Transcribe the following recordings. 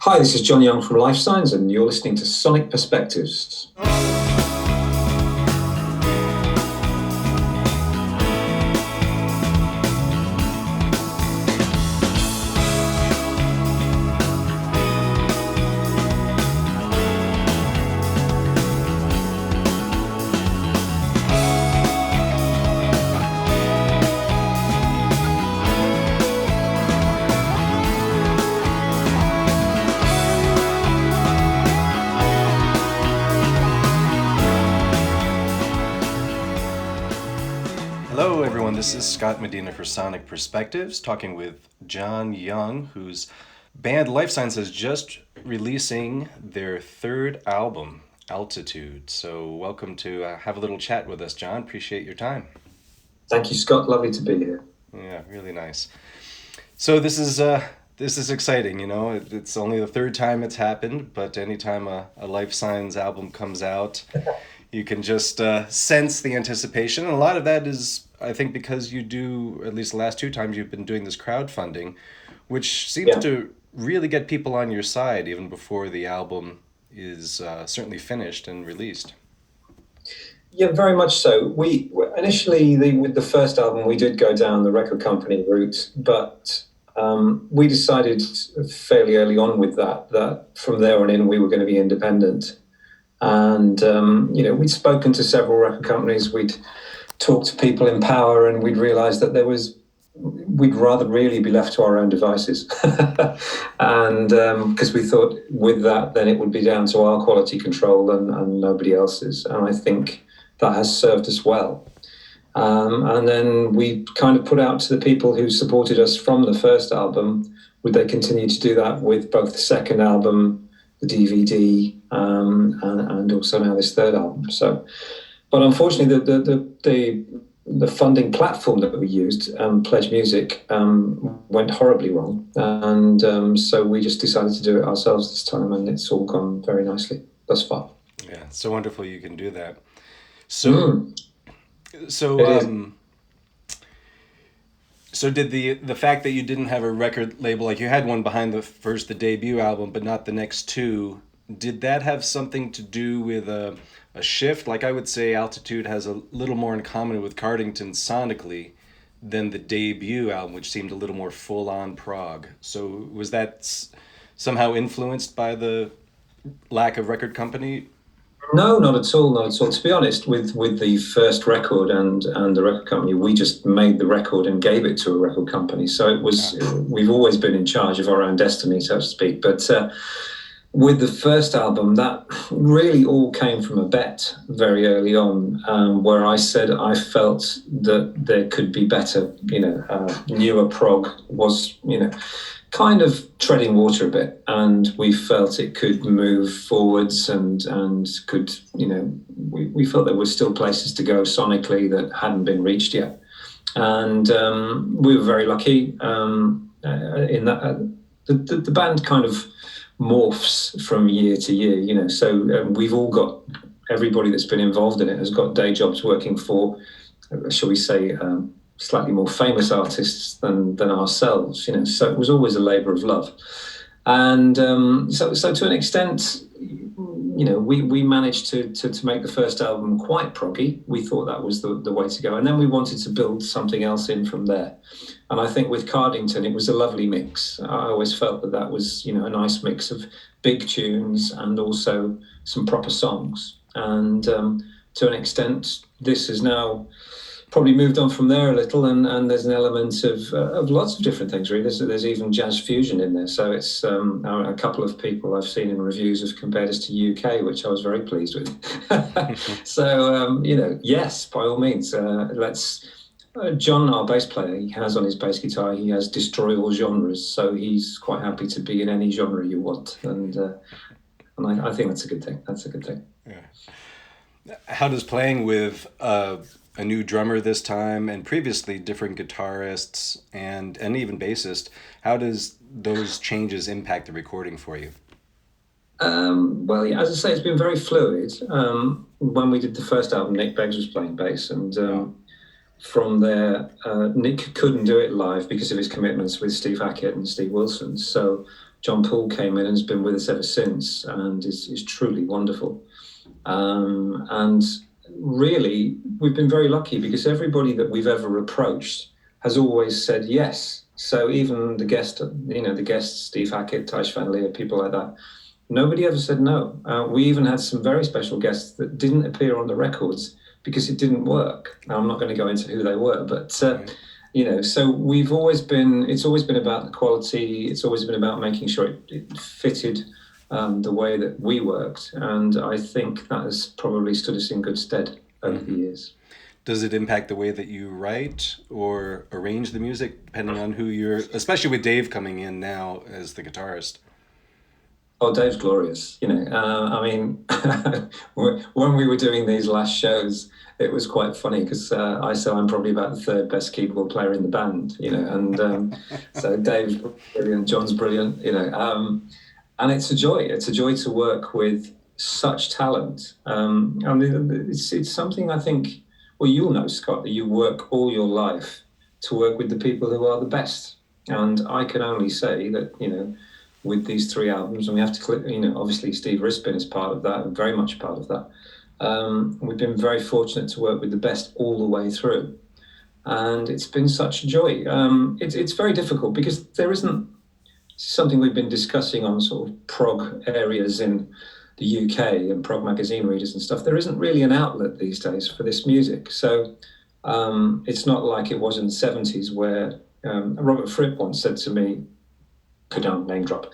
Hi, this is John Young from Lifesigns, and you're listening to Sonic Perspectives. Hello, everyone. This is Scott Medina for Sonic Perspectives, talking with John Young, whose band Lifesigns is just releasing their third album, Altitude. So, welcome to have a little chat with us, John. Appreciate your time. Thank you, Scott. Lovely to be here. Yeah, really nice. So this is exciting. It's only the third time it's happened, but anytime a Lifesigns album comes out, you can just sense the anticipation. And a lot of that is, I think, because you do, at least the last two times you've been doing this crowdfunding, which seems Yeah, to really get people on your side even before the album is certainly finished and released. yeah, very much so. We initially with the first album, we did go down the record company route, but we decided fairly early on with that from there on in we were going to be independent. And we'd spoken to several record companies, we'd talked to people in power, and we'd realised that we'd rather really be left to our own devices. And because we thought with that, then it would be down to our quality control and nobody else's. And I think that has served us well. And then we kind of put out to the people who supported us from the first album, would they continue to do that with both the second album, the DVD, and also now this third album. So, but unfortunately, the funding platform that we used, Pledge Music, went horribly wrong, and so we just decided to do it ourselves this time, and it's all gone very nicely thus far. Yeah, it's so wonderful you can do that. So, Mm, so it is. So did the fact that you didn't have a record label, like you had one behind the debut album, but not the next two, did that have something to do with a shift? Like I would say Altitude has a little more in common with Cardington sonically than the debut album, which seemed a little more full on prog. So was that somehow influenced by the lack of record company? No, not at all, not at all. To be honest, with the first record and the record company, we just made the record and gave it to a record company. So it was, Ah, we've always been in charge of our own destiny, so to speak. But with the first album, that really all came from a bet very early on, where I said I felt that there could be better, newer prog was, kind of treading water a bit, and we felt it could move forwards and could, we felt there were still places to go sonically that hadn't been reached yet. And we were very lucky in that the band kind of morphs from year to year, so we've all got, everybody that's been involved in it has got day jobs working for, shall we say, slightly more famous artists than ourselves, so it was always a labour of love. And so to an extent, we managed to make the first album quite proggy. We thought that was the way to go, and then we wanted to build something else in from there. And I think with Cardington, it was a lovely mix. I always felt that was, a nice mix of big tunes and also some proper songs. And to an extent, this is now probably moved on from there a little, and there's an element of lots of different things, really. There's even jazz fusion in there. So it's a couple of people I've seen in reviews have compared us to UK, which I was very pleased with. So, yes, by all means, let's... John, our bass player, he has on his bass guitar, he has destroy all genres, so he's quite happy to be in any genre you want, and I think that's a good thing. That's a good thing. yeah. How does playing with a new drummer this time and previously different guitarists and even bassist, how does those changes impact the recording for you? Well, yeah, as I say, it's been very fluid. When we did the first album, Nick Beggs was playing bass, and Oh, from there, Nick couldn't do it live because of his commitments with Steve Hackett and Steve Wilson. So John Paul came in and has been with us ever since, and is truly wonderful. And really, we've been very lucky because everybody that we've ever approached has always said yes. So even the guests, Steve Hackett, Tish Van Leer, people like that, nobody ever said no. We even had some very special guests that didn't appear on the records because it didn't work. Now, I'm not going to go into who they were, but so it's always been about the quality. It's always been about making sure it fitted the way that we worked. And I think that has probably stood us in good stead over the years. Does it impact the way that you write or arrange the music, depending on who especially with Dave coming in now as the guitarist? Oh, Dave's glorious. I mean, when we were doing these last shows, it was quite funny because I said I'm probably about the third best keyboard player in the band, and so Dave's brilliant, John's brilliant, and it's a joy. It's a joy to work with such talent. I mean, it's something I think. Well, you'll know, Scott, that you work all your life to work with the people who are the best. And I can only say that, with these 3 albums, and we have to, obviously Steve Rispin is part of that, and very much part of that. We've been very fortunate to work with the best all the way through. And it's been such a joy. It's very difficult because there isn't something we've been discussing on sort of prog areas in the UK and prog magazine readers and stuff. There isn't really an outlet these days for this music. So it's not like it was in the 70s where Robert Fripp once said to me, could not name drop,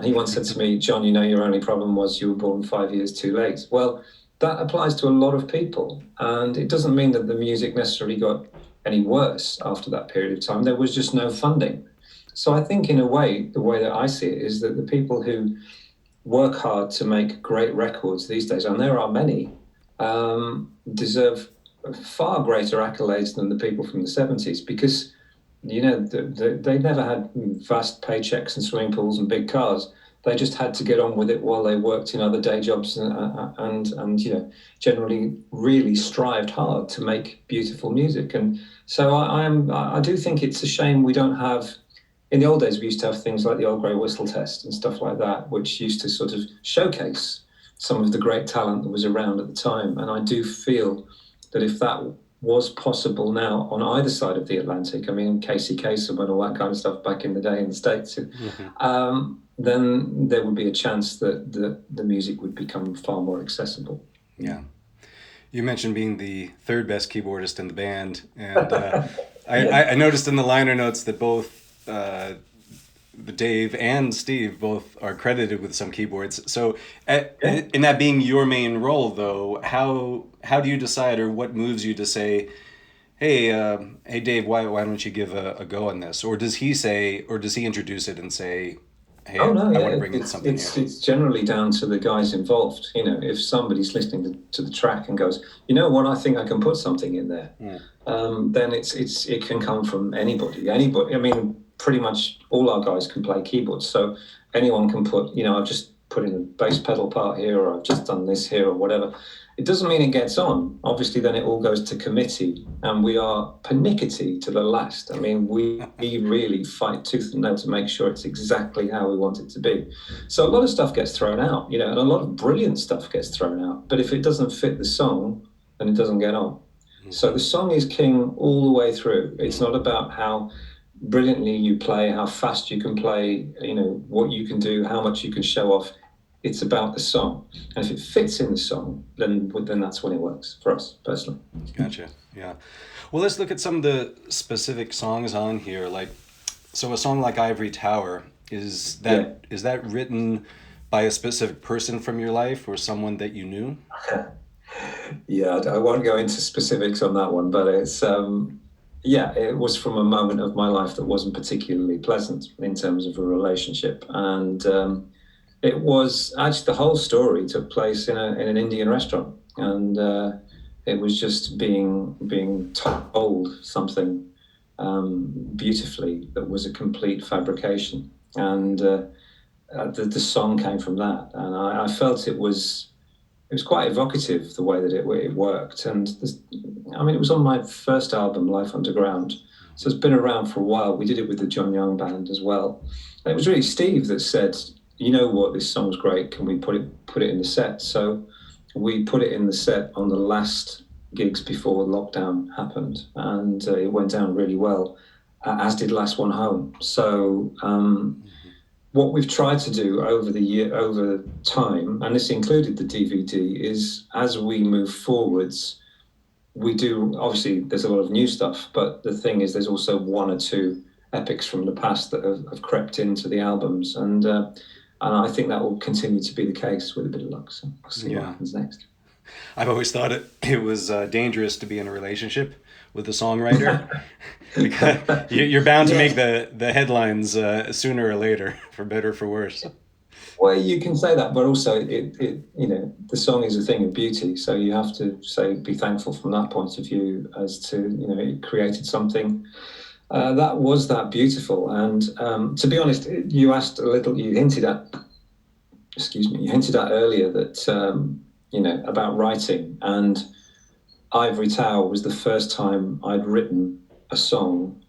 he once said to me, John, your only problem was you were born 5 years too late. Well, that applies to a lot of people. And it doesn't mean that the music necessarily got any worse after that period of time. There was just no funding. So I think in a way, the way that I see it is that the people who work hard to make great records these days, and there are many, deserve far greater accolades than the people from the 70s because, they never had vast paychecks and swimming pools and big cars. They just had to get on with it while they worked in other day jobs and generally really strived hard to make beautiful music. And so I do think it's a shame we don't have. In the old days, we used to have things like the Old Grey Whistle Test and stuff like that, which used to sort of showcase some of the great talent that was around at the time. And I do feel that if that was possible now on either side of the Atlantic, I mean, Casey Kasem and all that kind of stuff back in the day in the States, then there would be a chance that the music would become far more accessible. Yeah. You mentioned being the third best keyboardist in the band. And I noticed in the liner notes that both Dave and Steve both are credited with some keyboards. So in that being your main role, though, how do you decide, or what moves you to say, hey Dave, why don't you give a go on this? Or does he introduce it and say, hey, I want to bring in something here? It's generally down to the guys involved. If somebody's listening to the track and goes, what, I think I can put something in there, then it can come from anybody. I mean, pretty much all our guys can play keyboards, so anyone can put, I've just put in a bass pedal part here, or I've just done this here, or whatever. It doesn't mean it gets on. Obviously, then it all goes to committee, and we are pernickety to the last. I mean, we really fight tooth and nail to make sure it's exactly how we want it to be. So a lot of stuff gets thrown out, and a lot of brilliant stuff gets thrown out. But if it doesn't fit the song, then it doesn't get on. So the song is king all the way through. It's not about how brilliantly you play, how fast you can play, what you can do, how much you can show off. It's about the song, and if it fits in the song, then that's when it works for us personally. Gotcha. Yeah. Well, let's look at some of the specific songs on here. So a song like Ivory Tower, is that written by a specific person from your life or someone that you knew? Yeah, I won't go into specifics on that one, but it's it was from a moment of my life that wasn't particularly pleasant in terms of a relationship, and it was actually, the whole story took place in an Indian restaurant, and it was just being told something beautifully that was a complete fabrication, and the song came from that, and I felt it was quite evocative the way that it worked, and it was on my first album, Life Underground, So it's been around for a while. We did it with the John Young band as well. And it was really Steve that said, you know what, this song's great. Can we put it in the set? So we put it in the set on the last gigs before lockdown happened, and it went down really well, as did Last One Home. So what we've tried to do over time, and this included the DVD, is as we move forwards, we do, obviously there's a lot of new stuff, but the thing is there's also one or two epics from the past that have crept into the albums, and I think that will continue to be the case with a bit of luck. So we'll see what happens next. I've always thought it was dangerous to be in a relationship with a songwriter because you're bound to make the headlines sooner or later, for better or for worse. Well, you can say that, but also it you know, the song is a thing of beauty, so you have to be thankful from that point of view, as to, you know, it created something that was that beautiful. And to be honest, you hinted at earlier that you know, about writing, and Ivory Tower was the first time I'd written a song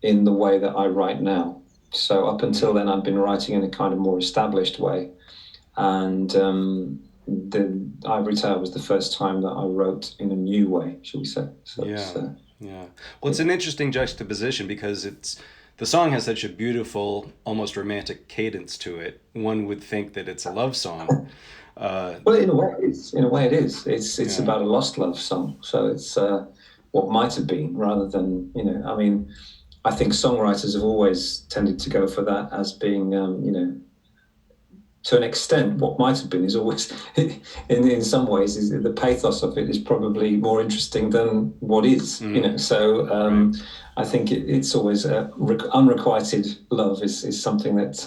in the way that I write now. So up until then, I'd been writing in a kind of more established way, and the Ivory Tower was the first time that I wrote in a new way, shall we say? So yeah. Well, it's an interesting juxtaposition because the song has such a beautiful, almost romantic cadence to it. One would think that it's a love song. Well, in a way, it is. It's about a lost love song. So it's what might have been, rather than, you know. I mean, I think songwriters have always tended to go for that as being, you know, to an extent, what might have been is always, in some ways, is the pathos of it is probably more interesting than what is, you know. So I think it's always unrequited love is something that,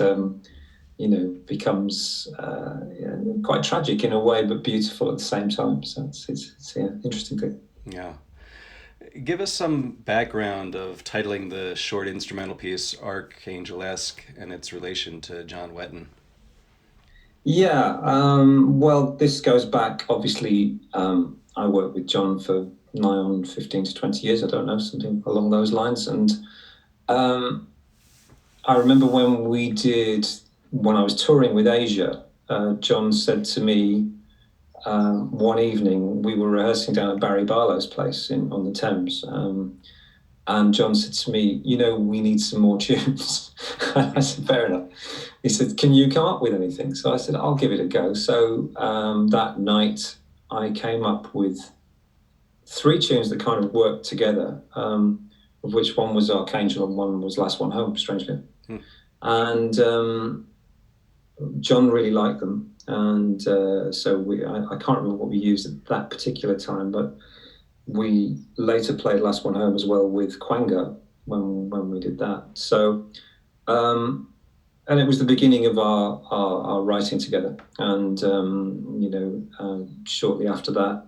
you know, becomes quite tragic in a way, but beautiful at the same time. So it's an interesting thing. Yeah. Give us some background of titling the short instrumental piece Archangelesque and its relation to John Wetton. Yeah, well, this goes back, obviously, I worked with John for nigh on 15 to 20 years, I don't know, something along those lines. And I remember when I was touring with Asia, John said to me, one evening, we were rehearsing down at Barry Barlow's place on the Thames, and John said to me, you know, we need some more tunes. I said, fair enough. He said, can you come up with anything? So I said, I'll give it a go. So that night, I came up with 3 tunes that kind of worked together, of which one was Archangel and one was Last One Home, strangely. And John really liked them. And so I can't remember what we used at that particular time, but we later played Last One Home as well with Quango when we did that. So, and it was the beginning of our writing together. And, you know, shortly after that,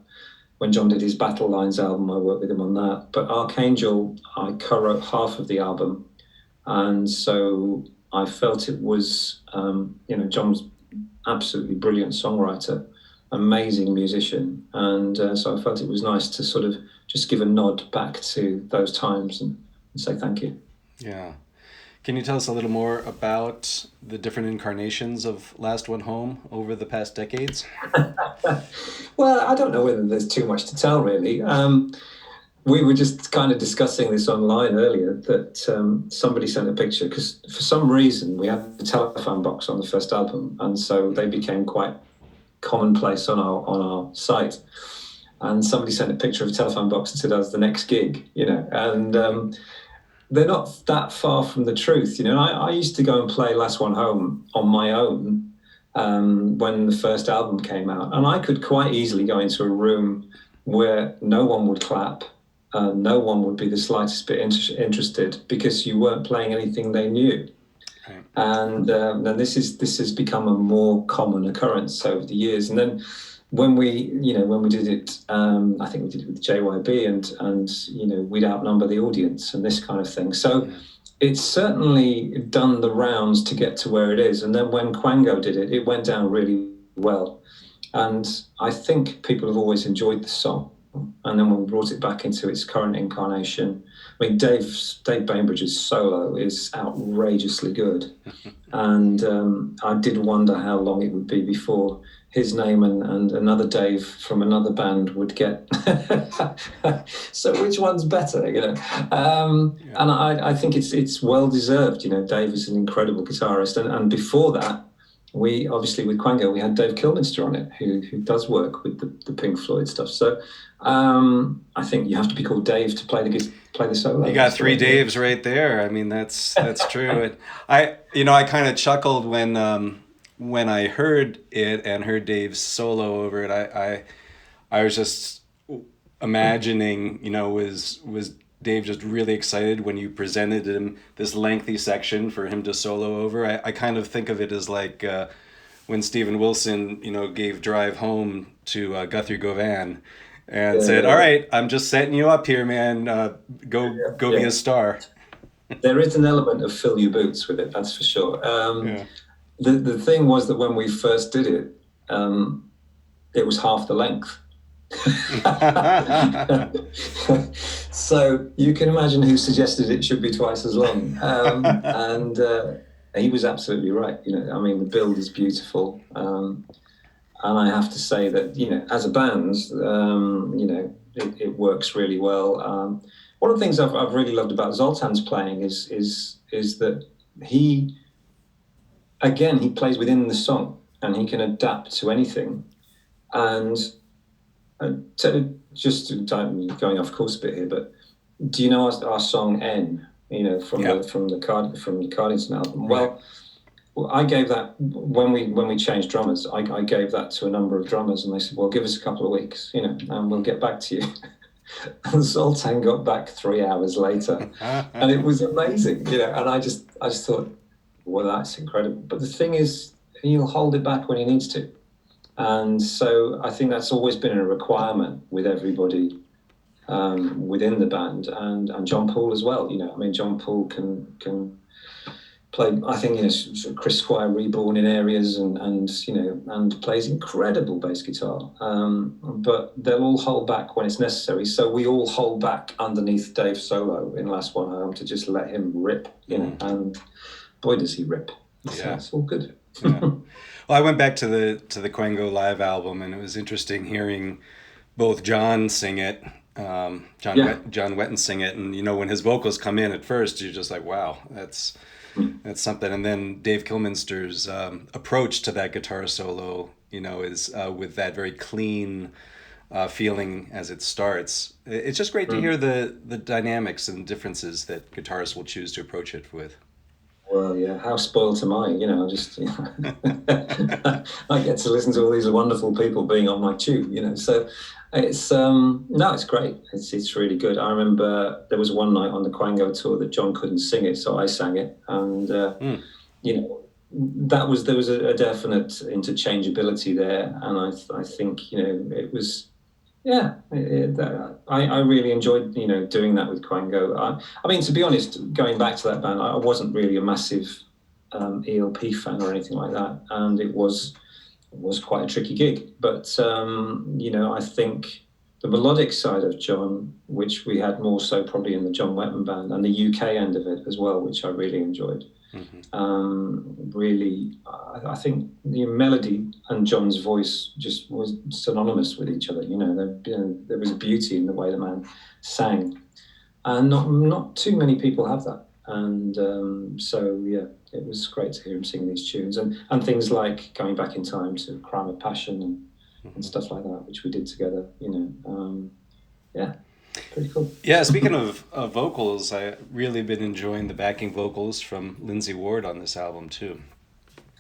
when John did his Battle Lines album, I worked with him on that. But Archangel, I co-wrote half of the album. And so I felt it was, you know, John's absolutely brilliant songwriter, amazing musician, and so I felt it was nice to sort of just give a nod back to those times and say thank you. Yeah. Can you tell us a little more about the different incarnations of Last One Home over the past decades? Well, I don't know whether there's too much to tell, really. We were just kind of discussing this online earlier, that somebody sent a picture, because for some reason we had the telephone box on the first album, and so they became quite commonplace on our site. And somebody sent a picture of a telephone box and said, "That's the next gig," you know. And they're not that far from the truth, you know. I used to go and play Last One Home on my own when the first album came out, and I could quite easily go into a room where no one would clap. No one would be the slightest bit interested, because you weren't playing anything they knew. Right. And then this has become a more common occurrence over the years. And then when we did it, I think we did it with JYB, and you know, we'd outnumber the audience and this kind of thing. So it's certainly done the rounds to get to where it is. And then when Quango did it, it went down really well. And I think people have always enjoyed the song. And then when we brought it back into its current incarnation, I mean, Dave Bainbridge's solo is outrageously good. And I did wonder how long it would be before his name and another Dave from another band would get. So which one's better, you know? And I think it's well deserved. You know, Dave is an incredible guitarist, and before that, we obviously with Quango we had Dave Kilminster on it, who does work with the Pink Floyd stuff. So I think you have to be called Dave to play the solo. You got three Daves right there. I mean, that's true. And I kind of chuckled when I heard it and heard Dave's solo over it. I was just imagining, was Dave just really excited when you presented him this lengthy section for him to solo over? I kind of think of it as like when Stephen Wilson, gave Drive Home to Guthrie Govan and said, "All right, I'm just setting you up here, man. Go be a star." There is an element of fill your boots with it, that's for sure. The thing was that when we first did it, it was half the length. So you can imagine who suggested it should be twice as long. And he was absolutely right. I mean, the build is beautiful. And I have to say that, as a band, it works really well. One of the things I've really loved about Zoltan's playing is that he plays within the song and he can adapt to anything. And just going off course a bit here, but do you know our song N? From the Cardigan album. Right. Well, I gave that when we changed drummers. I gave that to a number of drummers, and they said, "Well, give us a couple of weeks, and we'll get back to you." And Zoltan got back 3 hours later, and it was amazing, And I just thought, well, that's incredible. But the thing is, he'll hold it back when he needs to. And so I think that's always been a requirement with everybody within the band, and John Paul as well. I mean, John Paul can play. I think sort of Chris Squire reborn in areas, and plays incredible bass guitar. But they'll all hold back when it's necessary. So we all hold back underneath Dave's solo in Last One Home to just let him rip. And boy, does he rip! So it's all good. Yeah. Well, I went back to the Quango live album, and it was interesting hearing both John sing it, John Wetton sing it, and when his vocals come in at first, you're just like, wow, that's something. And then Dave Kilminster's approach to that guitar solo, is with that very clean feeling as it starts. It's just great to hear the dynamics and differences that guitarists will choose to approach it with. Well, yeah, how spoiled am I? I get to listen to all these wonderful people being on my tube, So it's it's great. It's really good. I remember there was one night on the Quango tour that John couldn't sing it, so I sang it, and there was a definite interchangeability there, and I think it was. Yeah, I really enjoyed, doing that with Quango. I mean, to be honest, going back to that band, I wasn't really a massive ELP fan or anything like that, and it was quite a tricky gig. But I think the melodic side of John, which we had more so probably in the John Wetton band, and the UK end of it as well, which I really enjoyed. Really, I think the melody and John's voice just was synonymous with each other. There was beauty in the way the man sang, and not too many people have that. And it was great to hear him sing these tunes and things like Going Back in Time to Crime of Passion and stuff like that, which we did together. Pretty cool. Yeah, speaking of vocals, I've really been enjoying the backing vocals from Lindsay Ward on this album too.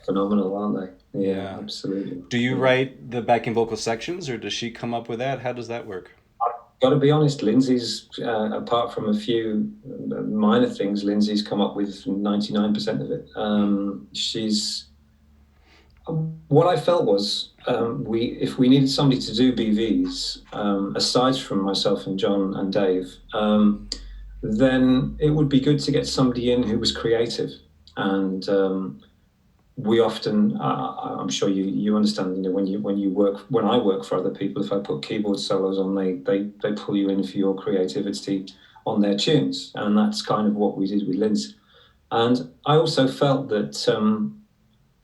Phenomenal, aren't they? Yeah, absolutely. Do you write the backing vocal sections, or does she come up with that? How does that work? I've got to be honest, Lindsay's, apart from a few minor things, Lindsay's come up with 99% of it. What I felt was, if we needed somebody to do BVs, aside from myself and John and Dave, then it would be good to get somebody in who was creative and we often, I'm sure you understand, when I work for other people, if I put keyboard solos on, they pull you in for your creativity on their tunes, and that's kind of what we did with Lindsay. And I also felt that,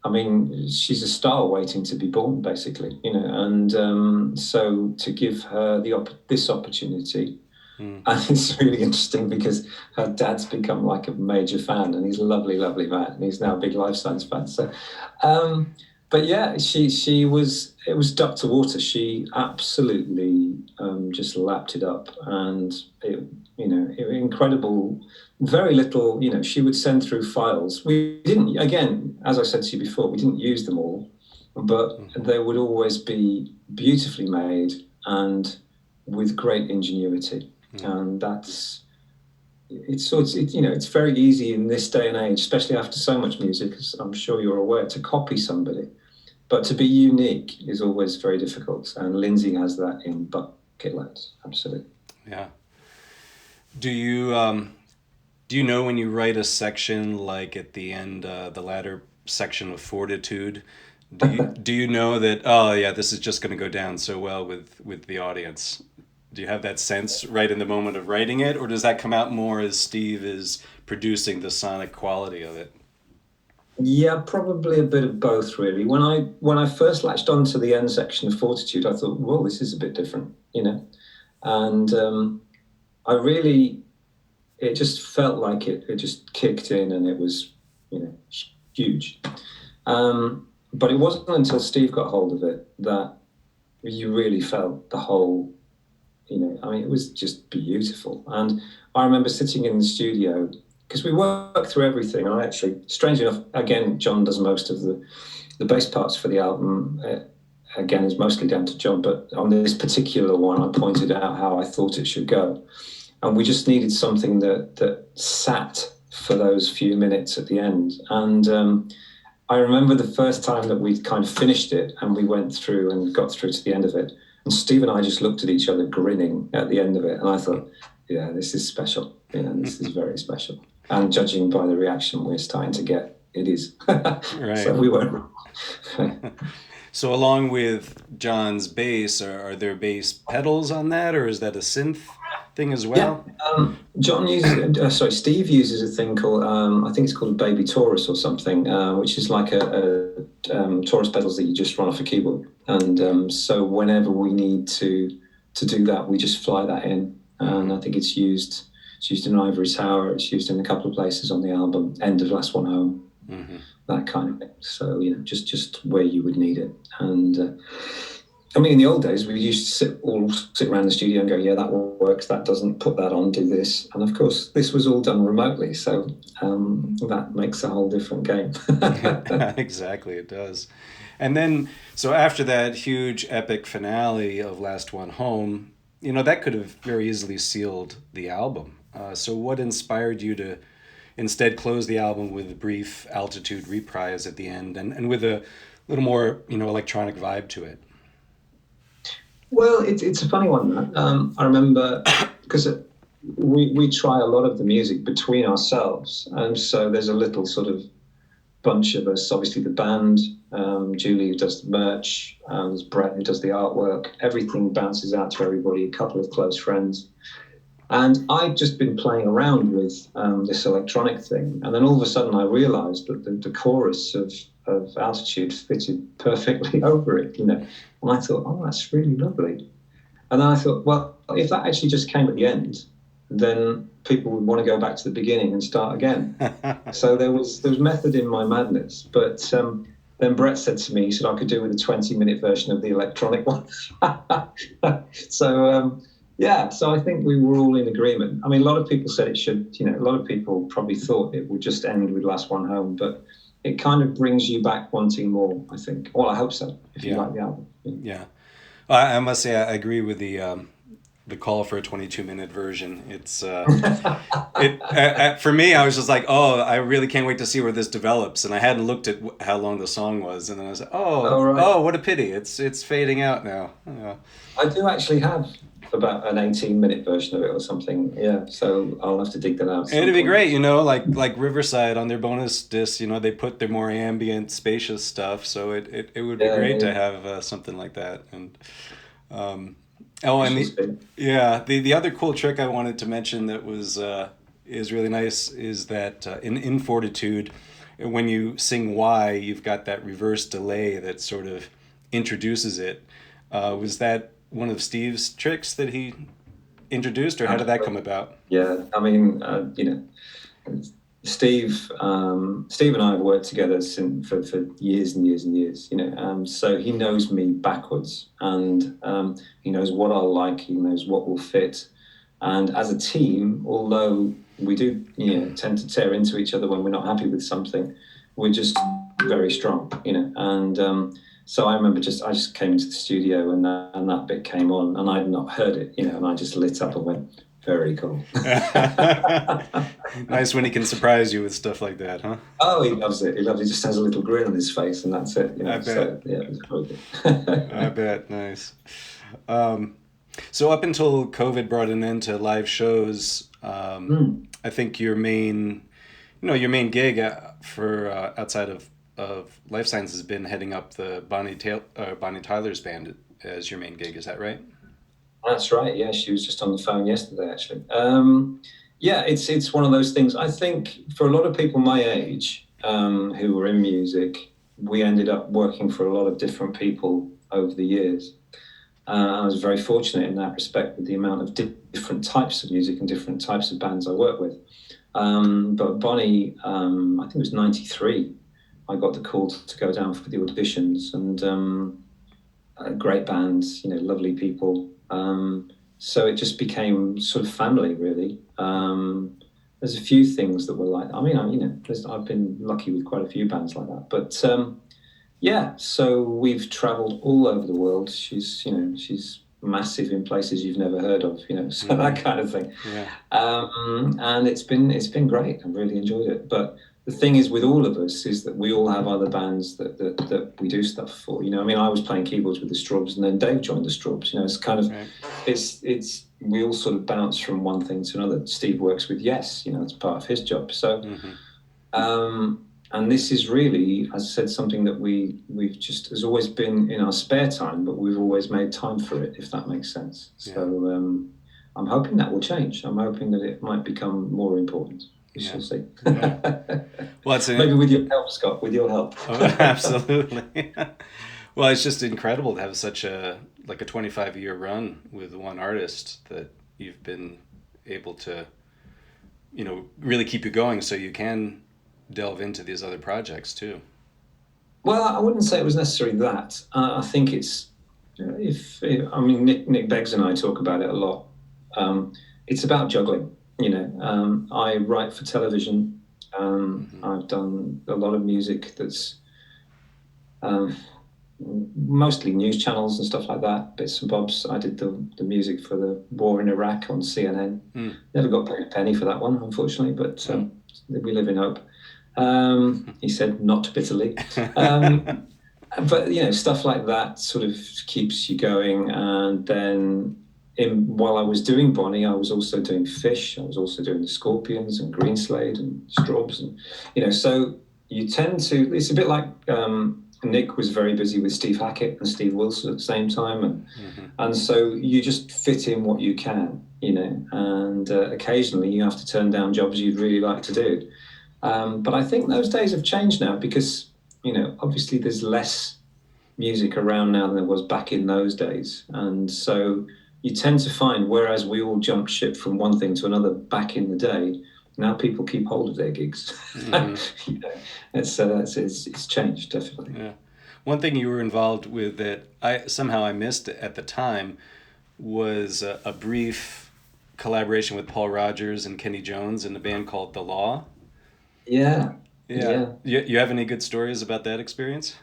I mean, she's a star waiting to be born, basically, and so to give her this opportunity. And it's really interesting because her dad's become like a major fan, and he's a lovely, lovely man. And he's now a big Lifesigns fan. So, but yeah, it was duck to water. She absolutely just lapped it up, and incredible. Very little, she would send through files. We didn't, again, as I said to you before, we didn't use them all, but they would always be beautifully made and with great ingenuity. And it's very easy in this day and age, especially after so much music, as I'm sure you're aware, to copy somebody, but to be unique is always very difficult. And Lindsay has that in bucket loads, absolutely. Yeah. Do you know when you write a section like at the end, the latter section of Fortitude? Do you know that, oh yeah, this is just going to go down so well with the audience? Do you have that sense right in the moment of writing it, or does that come out more as Steve is producing the sonic quality of it? Yeah, probably a bit of both, really. When I first latched onto the end section of Fortitude, I thought, well, this is a bit different, and it just felt like it just kicked in, and it was, huge. But it wasn't until Steve got hold of it that you really felt the whole. It was just beautiful. And I remember sitting in the studio, because we worked through everything. And I actually, strangely enough, again, John does most of the bass parts for the album. Again, is mostly down to John. But on this particular one, I pointed out how I thought it should go. And we just needed something that sat for those few minutes at the end. And I remember the first time that we kind of finished it and we went through and got through to the end of it. And Steve and I just looked at each other grinning at the end of it. And I thought, yeah, this is special. This is very special. And judging by the reaction we're starting to get, it is. Right. So we weren't wrong. So along with John's bass, are there bass pedals on that, or is that a synth thing as well? Yeah, Steve uses a thing called, I think it's called a Baby Taurus or something, which is like a Taurus pedals that you just run off a keyboard. And so whenever we need to do that, we just fly that in. And I think it's used in Ivory Tower. It's used in a couple of places on the album, End of Last One Home, that kind of thing. So, just where you would need it. And in the old days, we used to sit around the studio and go, yeah, that works, that doesn't, put that on, do this. And of course, this was all done remotely. So that makes a whole different game. Exactly, it does. And then, so after that huge epic finale of Last One Home, that could have very easily sealed the album. So what inspired you to instead close the album with a brief Altitude reprise at the end and with a little more, electronic vibe to it? Well, it's a funny one. I remember because we try a lot of the music between ourselves, and so there's a little sort of bunch of us. Obviously, the band, Julie who does the merch, there's Brett who does the artwork. Everything bounces out to everybody. A couple of close friends, and I'd just been playing around with this electronic thing, and then all of a sudden I realised that the chorus of Altitude fitted perfectly over it, And I thought, oh, that's really lovely. And then I thought, well, if that actually just came at the end, then people would want to go back to the beginning and start again. So there was method in my madness. But then Brett said to me, he said I could do with a 20-minute version of the electronic one. So I think we were all in agreement. A lot of people said it should, a lot of people probably thought it would just end with Last One Home, but it kind of brings you back wanting more, I think. Well, I hope so, if you like the album. Yeah. I must say I agree with the call for a 22-minute version. It's for me, I was just like, oh, I really can't wait to see where this develops. And I hadn't looked at how long the song was. And then I was like, oh, what a pity. It's fading out now. Yeah. I do actually have about an 18-minute version of it or something. Yeah, so I'll have to dig that out. It'd be great, like Riverside on their bonus disc. They put their more ambient, spacious stuff. So it would be great to have something like that. And the other cool trick I wanted to mention that was is really nice is that in Fortitude, when you sing Y, you've got that reverse delay that sort of introduces it. Was that one of Steve's tricks that he introduced, or how did that come about? Yeah, I mean, Steve and I have worked together for years and years and years, so he knows me backwards, and he knows what I'll like, he knows what will fit. And as a team, although we do tend to tear into each other when we're not happy with something, we're just very strong, and so I remember I just came into the studio and that bit came on, and I'd not heard it, and I just lit up and went, very cool. Nice when he can surprise you with stuff like that, huh? Oh, he loves it. He just has a little grin on his face, and that's it. I bet. So, yeah, it was really good. I bet. Nice. So up until COVID brought an end to live shows, I think your main gig for outside of Lifesigns has been heading up the Bonnie Tyler's band as your main gig. Is that right? That's right. Yeah, she was just on the phone yesterday, actually. It's one of those things. I think for a lot of people my age who were in music, we ended up working for a lot of different people over the years. I was very fortunate in that respect with the amount of different types of music and different types of bands I work with. But Bonnie, I think it was 93, I got the call to go down for the auditions, and great bands, lovely people. So it just became sort of family, really. There's a few things that were like, I've been lucky with quite a few bands like that. But so we've traveled all over the world. She's massive in places you've never heard of, so that kind of thing. Yeah. And it's been great. I've really enjoyed it. But the thing is with all of us is that we all have other bands that we do stuff for. I was playing keyboards with the Strawbs, and then Dave joined the Strawbs. It's kind of, right. It's we all sort of bounce from one thing to another. Steve works with Yes, it's part of his job. So, and this is really, as I said, something that we've just has always been in our spare time, but we've always made time for it, if that makes sense. Yeah. So I'm hoping that will change. I'm hoping that it might become more important. We shall see. Yeah. Well, maybe with your help, Scott. With your help. Oh, absolutely. Well, it's just incredible to have such a 25-year run with one artist that you've been able to, really keep you going, so you can delve into these other projects too. Well, I wouldn't say it was necessarily that. I think it's Nick Beggs and I talk about it a lot. It's about juggling. I write for television. I've done a lot of music that's mostly news channels and stuff like that, bits and bobs. I did the music for the war in Iraq on CNN. Never got paid a penny for that one, unfortunately, but we live in hope. He said not bitterly. But stuff like that sort of keeps you going. And then while I was doing Bonnie, I was also doing Fish. I was also doing the Scorpions and Greenslade and Strawbs, and so you tend to. It's a bit like Nick was very busy with Steve Hackett and Steve Wilson at the same time, and so you just fit in what you can, and occasionally you have to turn down jobs you'd really like to do. But I think those days have changed now because, obviously there's less music around now than there was back in those days. And so you tend to find, whereas we all jumped ship from one thing to another back in the day, now people keep hold of their gigs. It's changed, definitely. Yeah. One thing you were involved with that I missed at the time was a brief collaboration with Paul Rogers and Kenny Jones in a band called The Law. Yeah. You have any good stories about that experience?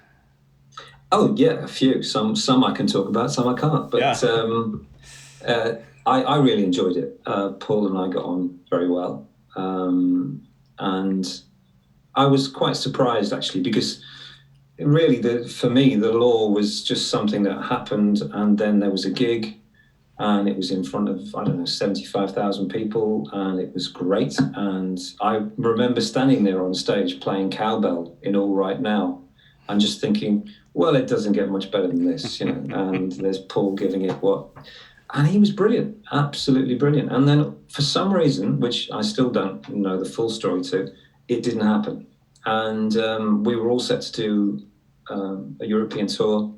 Oh yeah, a few. Some I can talk about, some I can't. But I really enjoyed it. Paul and I got on very well, and I was quite surprised actually, because really for me the Law was just something that happened, and then there was a gig, and it was in front of, I don't know, 75,000 people, and it was great. And I remember standing there on stage playing cowbell in All Right Now, and just thinking, well, it doesn't get much better than this, you know. And there's Paul giving it what, and he was brilliant, absolutely brilliant. And then for some reason, which I still don't know the full story to, it didn't happen. And we were all set to do a European tour.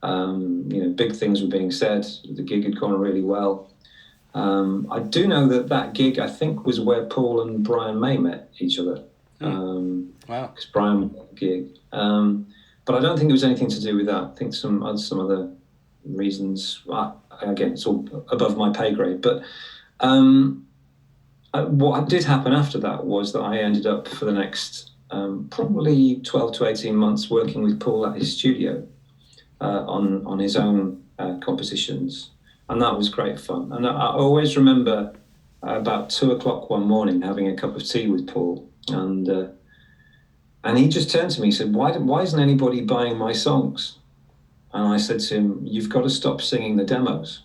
You know, big things were being said. The gig had gone really well. I do know that that gig, I think, was where Paul and Brian May met each other. Wow. Because Brian was at the gig. But I don't think it was anything to do with that. I think some other reasons. Again, it's all above my pay grade. But what did happen after that was that I ended up for the next probably 12 to 18 months working with Paul at his studio on his own compositions. And that was great fun. And I always remember about 2:00 one morning having a cup of tea with Paul, and he just turned to me and said, why isn't anybody buying my songs? And I said to him, you've got to stop singing the demos.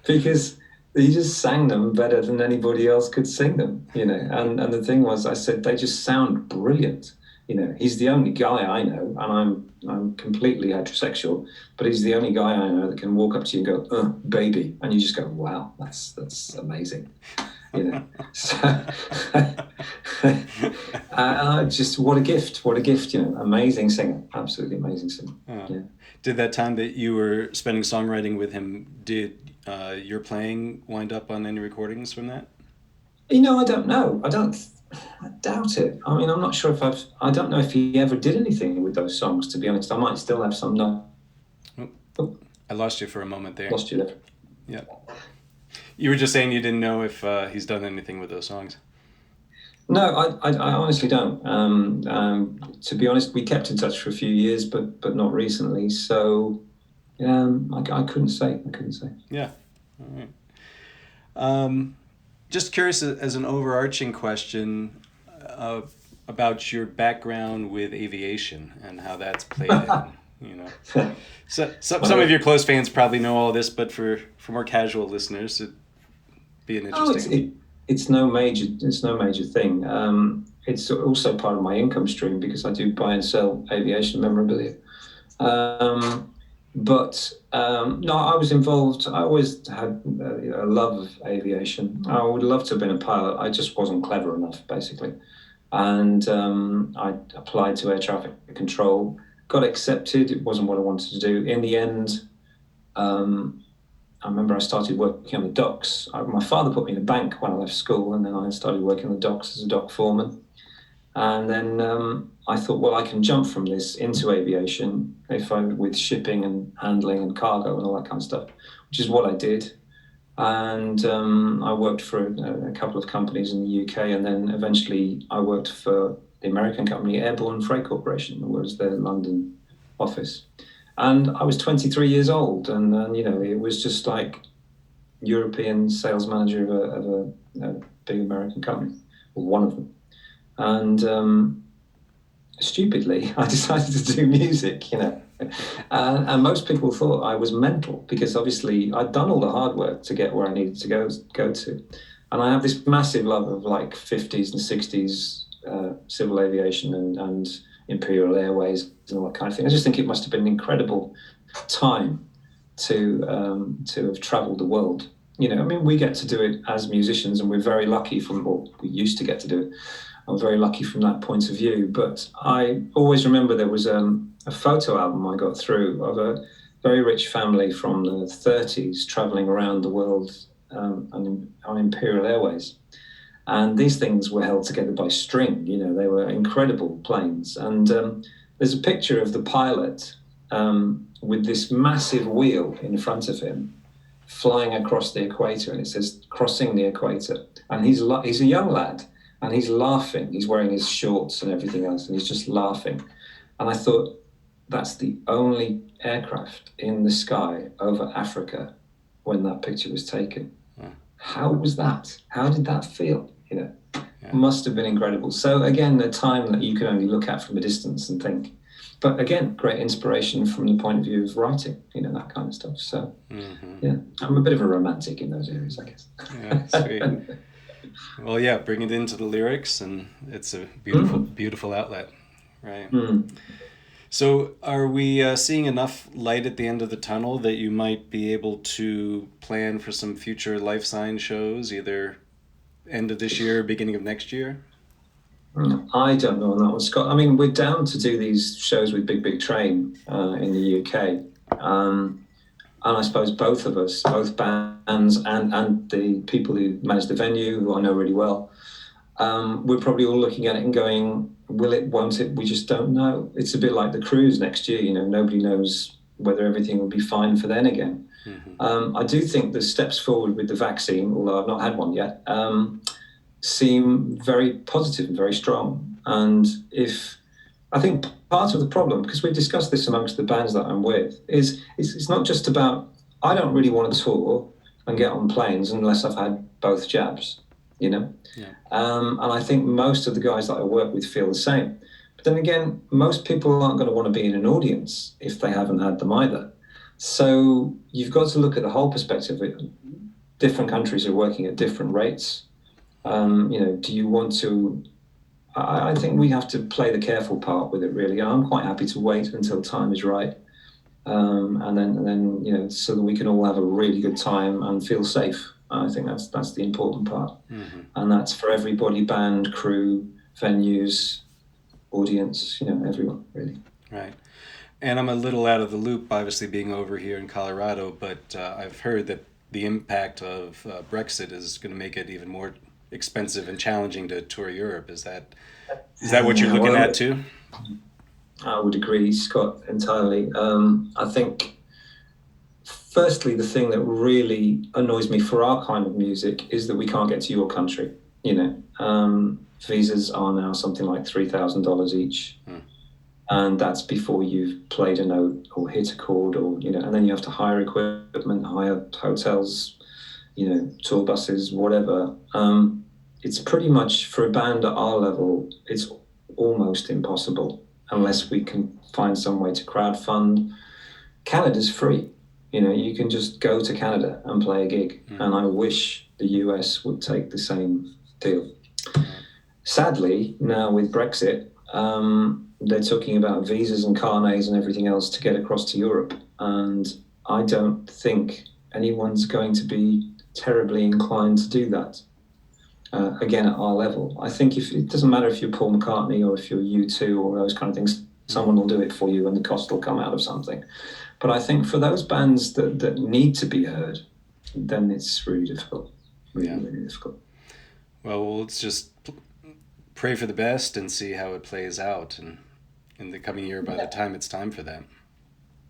Because he just sang them better than anybody else could sing them, you know. And the thing was, I said, they just sound brilliant. You know, he's the only guy I know, and I'm completely heterosexual, but he's the only guy I know that can walk up to you and go, baby. And you just go, wow, that's amazing. You know, so just what a gift, you know, amazing singer, absolutely amazing singer. Yeah. Did that time that you were spending songwriting with him, did your playing wind up on any recordings from that? You know, I don't know. I doubt it. I mean, I'm not sure if I don't know if he ever did anything with those songs, to be honest. I might still have some. No. Oh, I lost you for a moment there. Lost you there. Yeah. You were just saying you didn't know if he's done anything with those songs. No, I honestly don't. To be honest, we kept in touch for a few years, but not recently. So, I couldn't say. Yeah. All right. Just curious, as an overarching question, about your background with Aviation and how that's played in, you know. So some of your close fans probably know all this, but for more casual listeners, it'd be an interesting. It's no major thing. It's also part of my income stream because I do buy and sell aviation memorabilia. But no, I was involved. I always had a love of aviation. I would love to have been a pilot. I just wasn't clever enough, basically. And I applied to air traffic control, got accepted. It wasn't what I wanted to do. In the end, I remember I started working on the docks. My father put me in a bank when I left school, and then I started working on the docks as a dock foreman. And then I thought, well, I can jump from this into aviation with shipping and handling and cargo and all that kind of stuff, which is what I did. And I worked for a couple of companies in the UK, and then eventually I worked for the American company Airborne Freight Corporation, was their London office. And I was 23 years old, and you know, it was just like European sales manager of a big American company, or one of them. And stupidly, I decided to do music, you know. And most people thought I was mental because obviously I'd done all the hard work to get where I needed to go to. And I have this massive love of like 50s and 60s civil aviation and Imperial Airways and all that kind of thing. I just think it must have been an incredible time to have traveled the world. You know, I mean, we get to do it as musicians, and we're very lucky we used to get to do it. I'm very lucky from that point of view. But I always remember there was a photo album I got through of a very rich family from the 30s traveling around the world on Imperial Airways. And these things were held together by string. You know, they were incredible planes. And there's a picture of the pilot with this massive wheel in front of him flying across the equator, and it says crossing the equator. And he's a young lad, and he's laughing. He's wearing his shorts and everything else, and he's just laughing. And I thought, that's the only aircraft in the sky over Africa when that picture was taken. How was that? How did that feel? You know, Must have been incredible. So again, a time that you can only look at from a distance and think, but again, great inspiration from the point of view of writing, that kind of stuff. So, yeah, I'm a bit of a romantic in those areas, I guess. Yeah, sweet. Well, yeah, bring it into the lyrics, and it's a beautiful, beautiful outlet, right? So, are we seeing enough light at the end of the tunnel that you might be able to plan for some future Lifesigns shows, either end of this year or beginning of next year? I don't know on that one, Scott. I mean, we're down to do these shows with Big Train in the UK. And I suppose both of us, both bands and the people who manage the venue, who I know really well, we're probably all looking at it and going, will it, won't it? We just don't know. It's a bit like the cruise next year. Nobody knows whether everything will be fine for then again. I do think the steps forward with the vaccine, although I've not had one yet, seem very positive and very strong. And I think part of the problem, because we discussed this amongst the bands that I'm with, is it's not just about, I don't really want to tour and get on planes unless I've had both jabs, Yeah. And I think most of the guys that I work with feel the same. But then again, most people aren't going to want to be in an audience if they haven't had them either. So you've got to look at the whole perspective. Different countries are working at different rates. Do you want to... I think we have to play the careful part with it, really. I'm quite happy to wait until time is right, and then so that we can all have a really good time and feel safe. I think that's the important part, and that's for everybody: band, crew, venues, audience. Everyone, really. Right. And I'm a little out of the loop, obviously being over here in Colorado, but I've heard that the impact of Brexit is going to make it even more expensive and challenging to tour Europe. Is that what you're looking at too? I would agree, Scott, entirely. I think, firstly, the thing that really annoys me for our kind of music is that we can't get to your country. Visas are now something like $3,000 each, and that's before you've played a note or hit a chord, or and then you have to hire equipment, hire hotels, tour buses, whatever. It's pretty much, for a band at our level, it's almost impossible unless we can find some way to crowdfund. Canada's free. You can just go to Canada and play a gig. And I wish the US would take the same deal. Sadly, now with Brexit, they're talking about visas and carnets and everything else to get across to Europe. And I don't think anyone's going to be terribly inclined to do that. Again, at our level, I think it doesn't matter if you're Paul McCartney or if you're U2 or those kind of things, someone will do it for you and the cost will come out of something. But I think for those bands that need to be heard, then it's really difficult. Really difficult. Well, let's just pray for the best and see how it plays out in the coming year by the time it's time for that.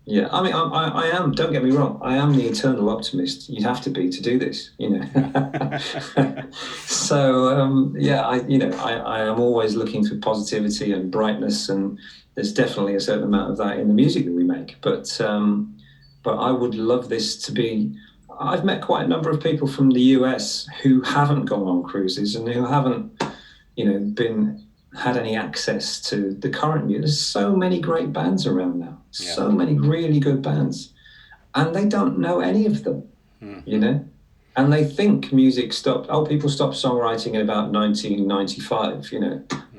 Yeah, I mean, I am, don't get me wrong, I am the eternal optimist. You'd have to be to do this, So, I am always looking for positivity and brightness, and there's definitely a certain amount of that in the music that we make. But I would love this to be... I've met quite a number of people from the US who haven't gone on cruises and who haven't, had any access to the current music. There's so many great bands around now, so many really good bands, and they don't know any of them, and they think music stopped. People stopped songwriting in about 1995.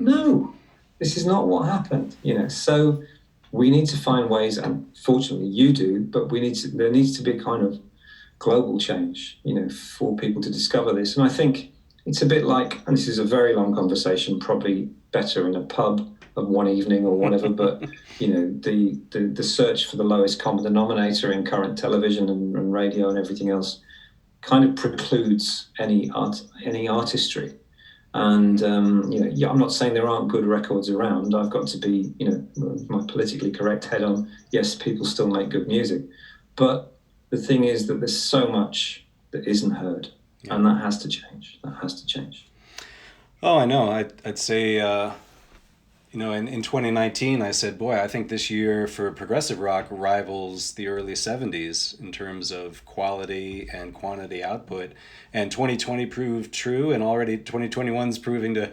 No, this is not what happened. So we need to find ways, and fortunately you do, but there needs to be a kind of global change, for people to discover this. And I think it's a bit like, and this is a very long conversation, probably better in a pub of one evening or whatever, but the search for the lowest common denominator in current television and radio and everything else kind of precludes any artistry. And I'm not saying there aren't good records around. I've got to be my politically correct head on. Yes, people still make good music, but the thing is that there's so much that isn't heard. Yeah. And that has to change. Oh, I know. I'd say, in 2019, I said, boy, I think this year for progressive rock rivals the early 70s in terms of quality and quantity output. And 2020 proved true, and already 2021's proving to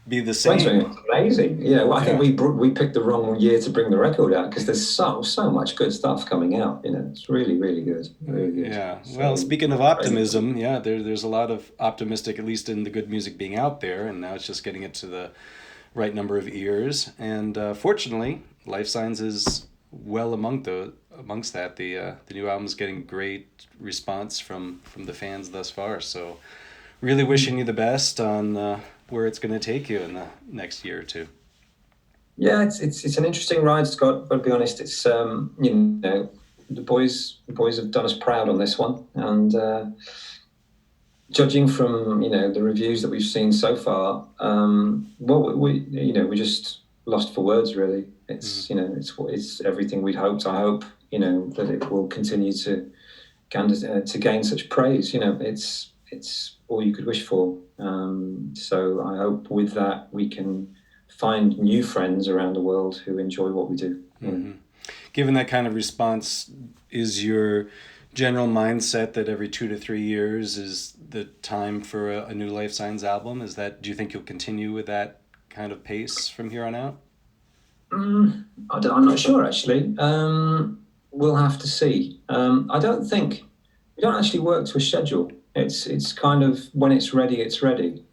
be the same. 2020 was amazing. Well, I think Yeah. we picked the wrong year to bring the record out, because there's so much good stuff coming out. It's really, really good, really good. Yeah. Well, So speaking of very good. optimism, yeah, there's a lot of optimistic, at least in the good music being out there, and now it's just getting it to the right number of ears. And fortunately, Lifesigns is well amongst that. The new album's getting great response from the fans thus far. So, really wishing you the best on where it's going to take you in the next year or two. Yeah, it's an interesting ride, Scott. But to be honest, it's the boys have done us proud on this one, and judging from the reviews that we've seen so far, well, we're just lost for words, really. It's everything we'd hoped. I hope that it will continue to gain such praise. It's all you could wish for. So I hope with that we can find new friends around the world who enjoy what we do. Given that kind of response, is your general mindset that every 2 to 3 years is the time for a new Lifesigns album? Do you think you'll continue with that kind of pace from here on out? I'm not sure, actually. We'll have to see. I don't think we don't actually work to a schedule. It's kind of when it's ready, it's ready.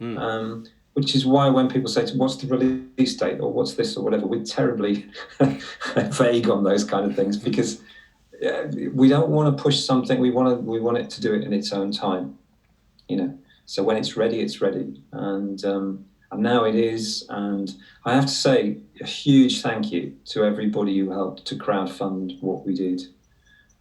Which is why when people say, "What's the release date?" or "What's this?" or whatever, we're terribly vague on those kind of things, because we don't want to push something. We want it to do it in its own time. So when it's ready, it's ready, and now it is. And I have to say a huge thank you to everybody who helped to crowdfund what we did.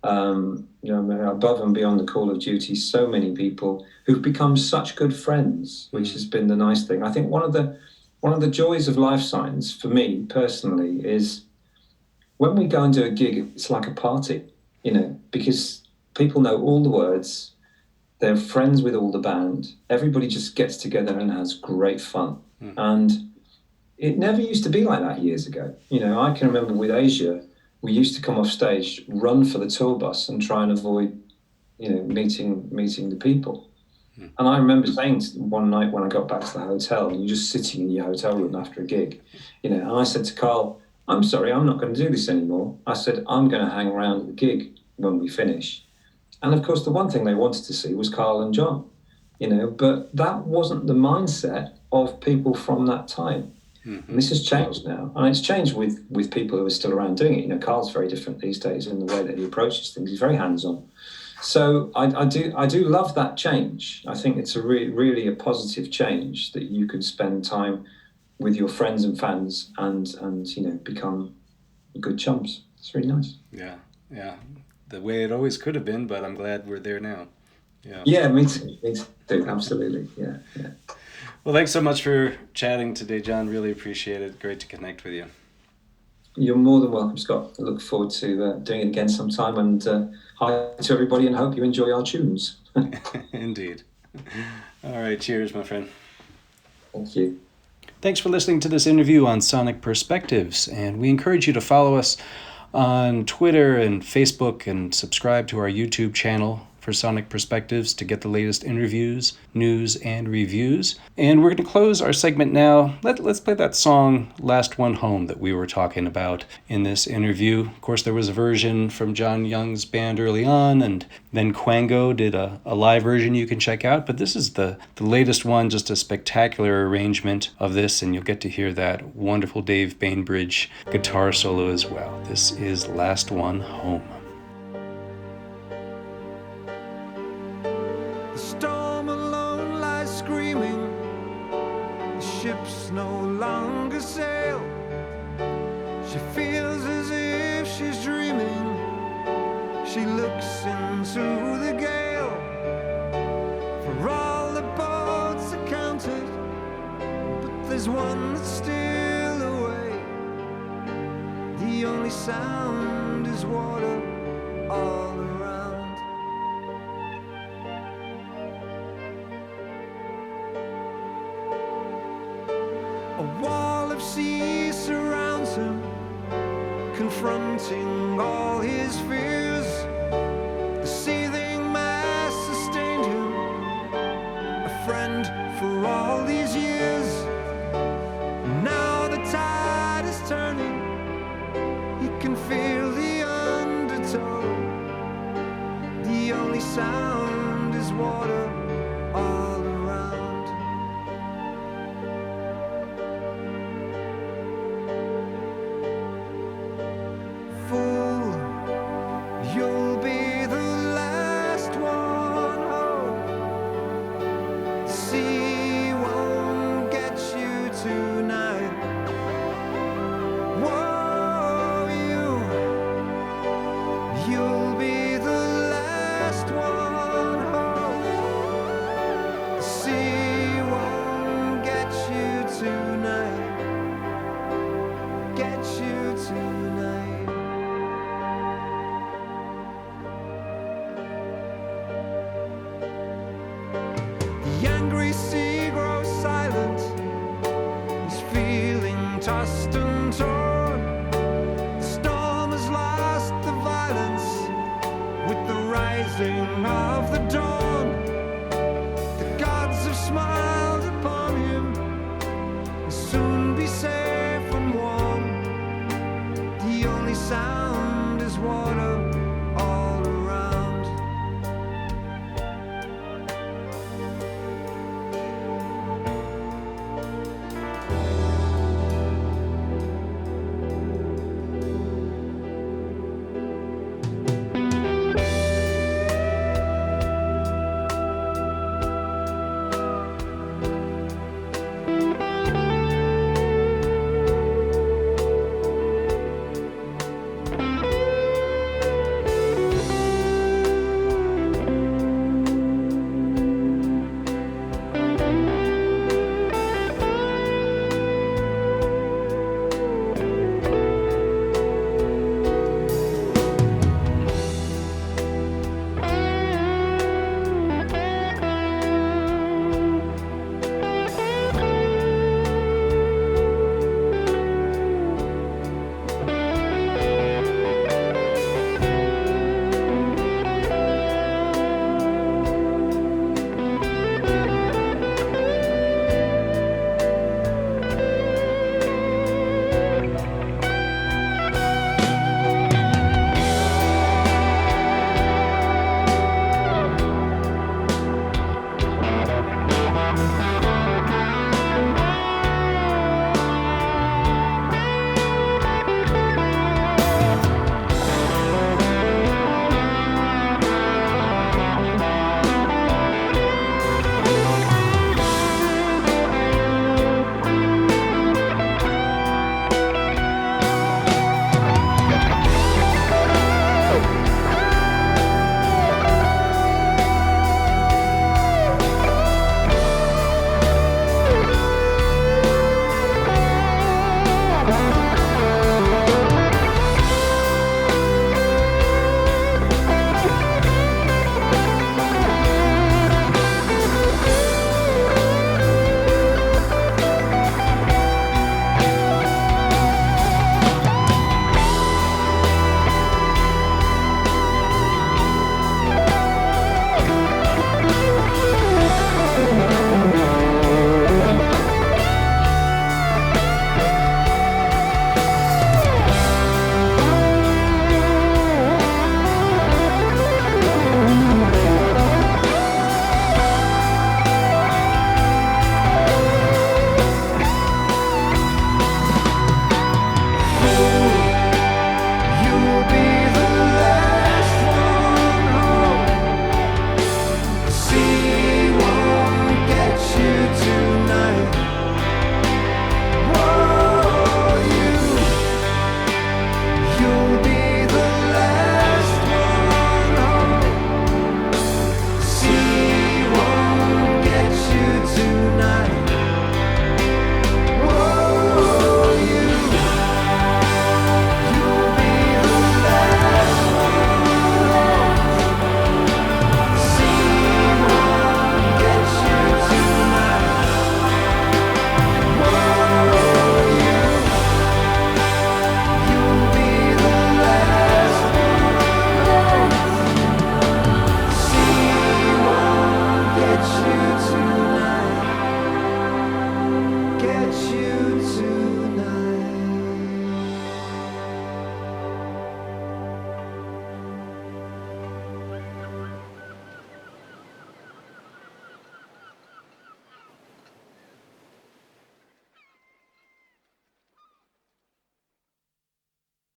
Above and beyond the call of duty, so many people who've become such good friends, which has been the nice thing. I think one of the joys of Lifesigns for me personally is when we go and do a gig, it's like a party, because people know all the words, they're friends with all the band, everybody just gets together and has great fun. And it never used to be like that years ago. I can remember with Asia, we used to come off stage, run for the tour bus, and try and avoid, meeting the people. And I remember saying one night when I got back to the hotel, and you're just sitting in your hotel room after a gig, and I said to Carl, "I'm sorry, I'm not going to do this anymore." I said, "I'm going to hang around at the gig when we finish." And of course, the one thing they wanted to see was Carl and John, but that wasn't the mindset of people from that time. And this has changed now, and it's changed with people who are still around doing it. Carl's very different these days in the way that he approaches things. He's very hands-on. So I do love that change. I think it's really a positive change that you can spend time with your friends and fans and become good chums. It's really nice. Yeah. The way it always could have been, but I'm glad we're there now. Yeah, me too. Absolutely. Yeah. Well, thanks so much for chatting today, John. Really appreciate it. Great to connect with you. You're more than welcome, Scott. I look forward to doing it again sometime. And hi to everybody, and hope you enjoy our tunes. Indeed. All right. Cheers, my friend. Thank you. Thanks for listening to this interview on Sonic Perspectives. And we encourage you to follow us on Twitter and Facebook and subscribe to our YouTube channel for Sonic Perspectives to get the latest interviews, news, and reviews. And we're going to close our segment now. Let's play that song, Last One Home, that we were talking about in this interview. Of course, there was a version from John Young's band early on, and then Quango did a live version you can check out. But this is the latest one, just a spectacular arrangement of this, and you'll get to hear that wonderful Dave Bainbridge guitar solo as well. This is Last One Home. Storm alone lies screaming, the ships no longer sail. She feels as if she's dreaming, she looks into the gale. For all the boats are counted, but there's one that's still away. The only sound is water all around. A wall of sea surrounds him, confronting all his fears. The seething mass sustained him, a friend for all these years. The only sound is water all around. Fool, you'll be the last one home. The sea won't get you tonight. Whoa, you'll be the last one home. The sea won't get you tonight. Get you tonight. The angry sea grows silent. He's feeling tossed and torn. The storm has lost the violence with the rising of the dawn.